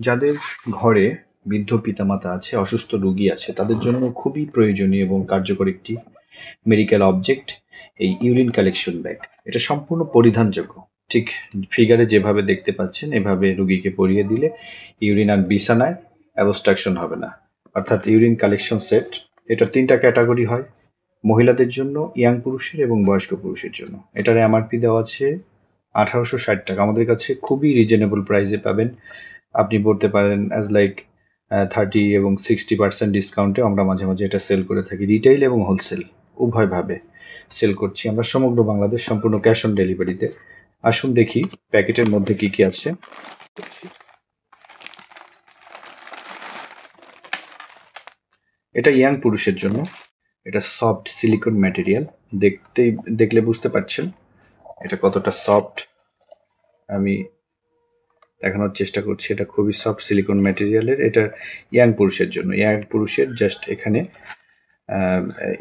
যাদের ঘরে বৃদ্ধ পিতামাতা আছে, অসুস্থ রোগী আছে, তাদের জন্য খুবই প্রয়োজনীয় এবং কার্যকর একটি মেডিকেল অবজেক্ট এই ইউরিন কালেকশন ব্যাগ। এটা সম্পূর্ণ পরিধানযোগ্য। ঠিক ফিগারে যেভাবে দেখতে পাচ্ছেন এভাবে রোগীকে পরিয়ে দিলে ইউরিন আর বিছানায় অ্যাবস্ট্রাকশন হবে না। অর্থাৎ ইউরিন কালেকশন সেট। এটা 3টা ক্যাটাগরি হয়, মহিলাদের জন্য, ইয়াং পুরুষের এবং বয়স্ক পুরুষের জন্য। এটার এমআরপি দেওয়া আছে 1860 টাকা। আমাদের কাছে খুবই রিজনেবল প্রাইসে পাবেন। আপনি বলতে পারেন অ্যাজ লাইক 30 এবং 60% ডিসকাউন্টে আমরা মাঝে মাঝে এটা সেল করে থাকি। রিটেইল এবং হোলসেল উভয়ভাবে সেল করছি আমরা সমগ্র বাংলাদেশ, সম্পূর্ণ ক্যাশ অন ডেলিভারিতে। আসুন দেখি প্যাকেটের মধ্যে কি কি আছে। এটা ইয়াং পুরুষের জন্য। এটা সফট সিলিকন ম্যাটেরিয়াল। দেখলে বুঝতে পারছেন এটা কতটা সফট। আমি দেখানোর চেষ্টা করছি। এটা খুবই সফট সিলিকন ম্যাটেরিয়ালের। এটা ইয়াং পুরুষের জন্য। ইয়াং পুরুষের জাস্ট এখানে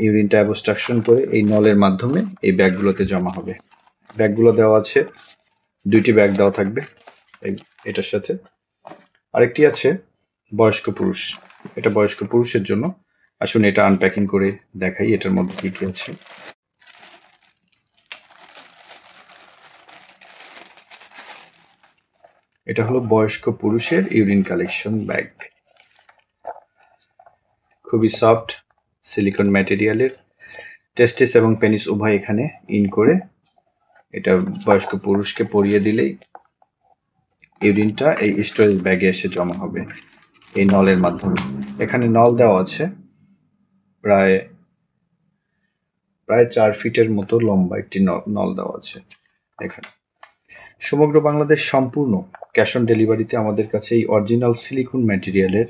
ইউরিনটা অ্যাবস্ট্রাকশন করে এই নলের মাধ্যমে এই ব্যাগগুলোতে জমা হবে। ব্যাগগুলো দেওয়া আছে, 2টি ব্যাগ দেওয়া থাকবে এটার সাথে। আরেকটি আছে বয়স্ক পুরুষ। এটা বয়স্ক পুরুষের জন্য। আসুন এটা আনপ্যাকিং করে দেখাই এটার মধ্যে কি কি আছে। এটা হলো বয়স্ক পুরুষের ইউরিন কালেকশন ব্যাগ। খুবই সফট সিলিকন ম্যাটেরিয়ালের। টেস্টিস এবং পেনিস উভয় এখানে ইন করে এটা বয়স্ক পুরুষকে পরিয়ে দিলেই ইউরিনটা এই স্টোরেজ ব্যাগে এসে জমা হবে এই নলের মাধ্যমে। এখানে নল দেওয়া আছে প্রায় 4 ফিটের মতো লম্বা একটি নল দেওয়া আছে এখানে। সমগ্র বাংলাদেশ সম্পূর্ণ ক্যাশ অন ডেলিভারিতে আমাদের কাছে এই অরিজিনাল সিলিকন ম্যাটেরিয়ালের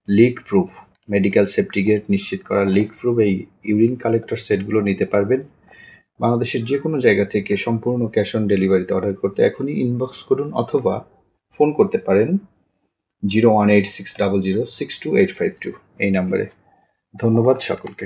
leak proof, medical safety gate নিশ্চিত করা লিক প্রুফ এই ইউরিন কালেক্টর সেটগুলো নিতে পারবেন বাংলাদেশের যে কোনো জায়গা থেকে সম্পূর্ণ ক্যাশ অন ডেলিভারিতে। অর্ডার করতে এখনই ইনবক্স করুন অথবা ফোন করতে পারেন 01860062852 এই নাম্বারে। ধন্যবাদ সকলকে।